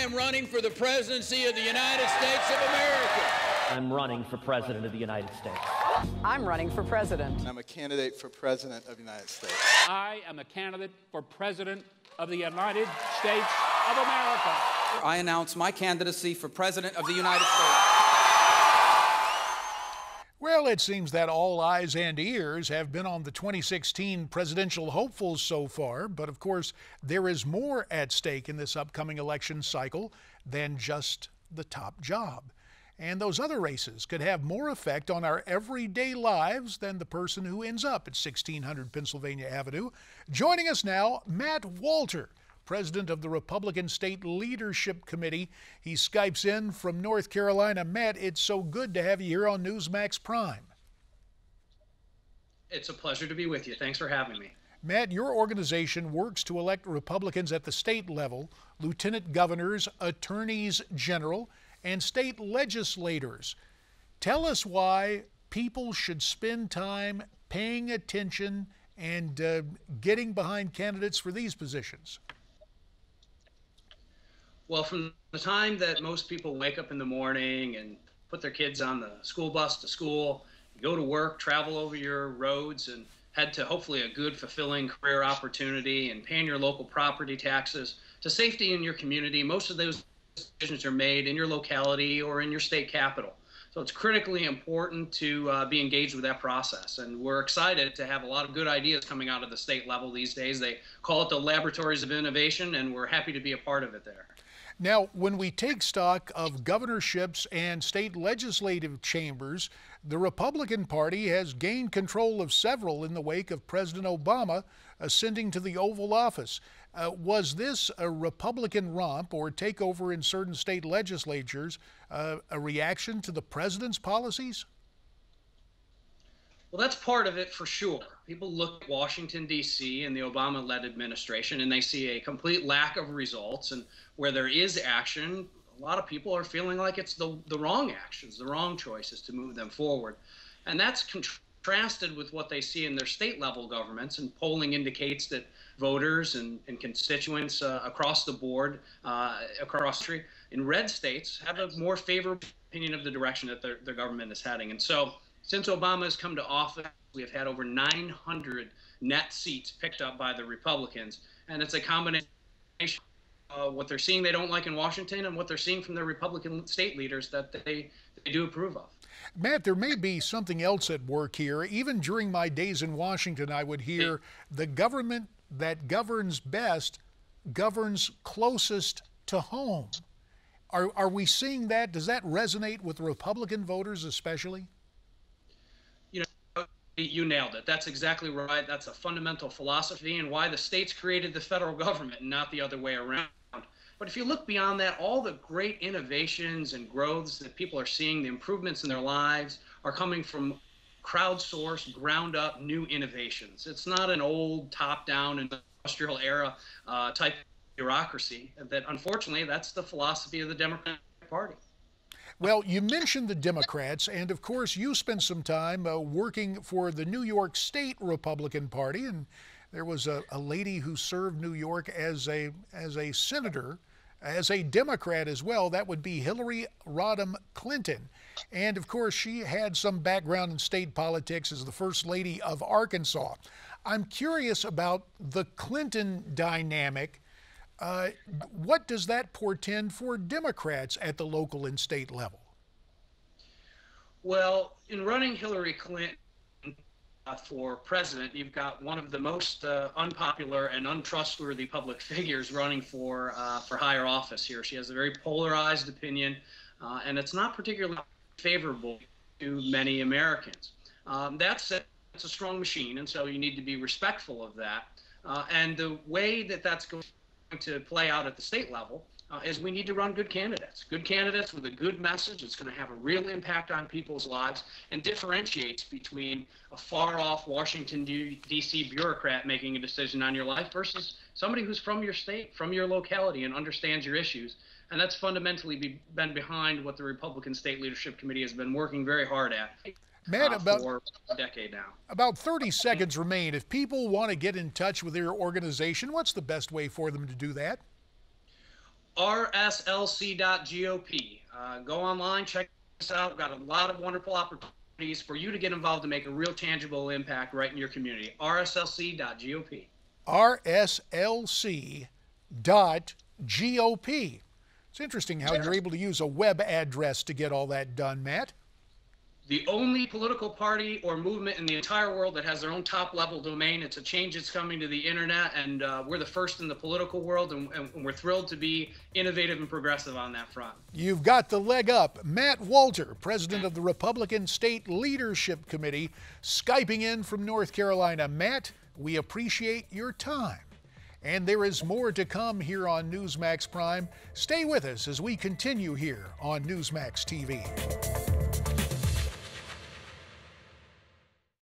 am running for the presidency of the United States of America. I'm running for president of the United States. I'm running for president. I'm a candidate for president of the United States. I am a candidate for president of the United States of America. I announce my candidacy for president of the United States. Well, it seems that all eyes and ears have been on the 2016 presidential hopefuls so far, but of course, there is more at stake in this upcoming election cycle than just the top job. And those other races could have more effect on our everyday lives than the person who ends up at 1600 Pennsylvania Avenue. Joining us now, Matt Walter, president of the Republican State Leadership Committee. He Skypes in from North Carolina. Matt, it's so good to have you here on Newsmax Prime. It's a pleasure to be with you. Thanks for having me. Matt, your organization works to elect Republicans at the state level, lieutenant governors, attorneys general, and state legislators. Tell us why people should spend time paying attention and getting behind candidates for these positions. Well, from the time that most people wake up in the morning and put their kids on the school bus to school, go to work, travel over your roads, and head to hopefully a good, fulfilling career opportunity and paying your local property taxes, to safety in your community, most of those decisions are made in your locality or in your state capital. So it's critically important to be engaged with that process. And we're excited to have a lot of good ideas coming out of the state level these days. They call it the laboratories of innovation, and we're happy to be a part of it there. Now, when we take stock of governorships and state legislative chambers, the Republican Party has gained control of several in the wake of President Obama ascending to the Oval Office. Was this a Republican romp or takeover in certain state legislatures a reaction to the president's policies? Well, that's part of it for sure. People look at Washington, D.C. and the Obama-led administration, and they see a complete lack of results. And where there is action, a lot of people are feeling like it's the wrong actions, the wrong choices to move them forward. And that's contrasted with what they see in their state-level governments, and polling indicates that voters and constituents across the board, across the country, in red states have a more favorable opinion of the direction that their government is heading. And so, since Obama has come to office, we have had over 900 net seats picked up by the Republicans, and it's a combination of what they're seeing they don't like in Washington and what they're seeing from their Republican state leaders that they do approve of. Matt, there may be something else at work here. Even during my days in Washington, I would hear the government that governs best governs closest to home. Are we seeing that? Does that resonate with Republican voters especially? You nailed it. That's exactly right. That's a fundamental philosophy and why the states created the federal government and not the other way around. But if you look beyond that, all the great innovations and growths that people are seeing, the improvements in their lives, are coming from crowdsourced, ground-up new innovations. It's not an old top-down industrial era type bureaucracy. That unfortunately, that's the philosophy of the Democratic Party. Well, you mentioned the Democrats, and of course you spent some time working for the New York State Republican Party, and there was a lady who served New York as a senator, as a Democrat as well. That would be Hillary Rodham Clinton. And of course she had some background in state politics as the First Lady of Arkansas. I'm curious about the Clinton dynamic. What does that portend for Democrats at the local and state level? Well, in running Hillary Clinton for president, you've got one of the most unpopular and untrustworthy public figures running for higher office here. She has a very polarized opinion, and it's not particularly favorable to many Americans. That said, it's a strong machine, and so you need to be respectful of that. And the way that that's going to play out at the state level is we need to run good candidates with a good message that's going to have a real impact on people's lives and differentiates between a far-off Washington, D.C. bureaucrat making a decision on your life versus somebody who's from your state, from your locality, and understands your issues. And that's fundamentally been behind what the Republican State Leadership Committee has been working very hard at. Matt, for a decade now. About 30 seconds remain. If people want to get in touch with your organization, what's the best way for them to do that? rslc.gop. Go online, check us out. We've got a lot of wonderful opportunities for you to get involved and make a real tangible impact right in your community. rslc.gop. rslc.gop. It's interesting how you're able to use a web address to get all that done, Matt. The only political party or movement in the entire world that has their own top-level domain. It's a change that's coming to the internet, and we're the first in the political world, and we're thrilled to be innovative and progressive on that front. You've got the leg up. Matt Walter, president of the Republican State Leadership Committee, Skyping in from North Carolina. Matt, we appreciate your time. And there is more to come here on Newsmax Prime. Stay with us as we continue here on Newsmax TV.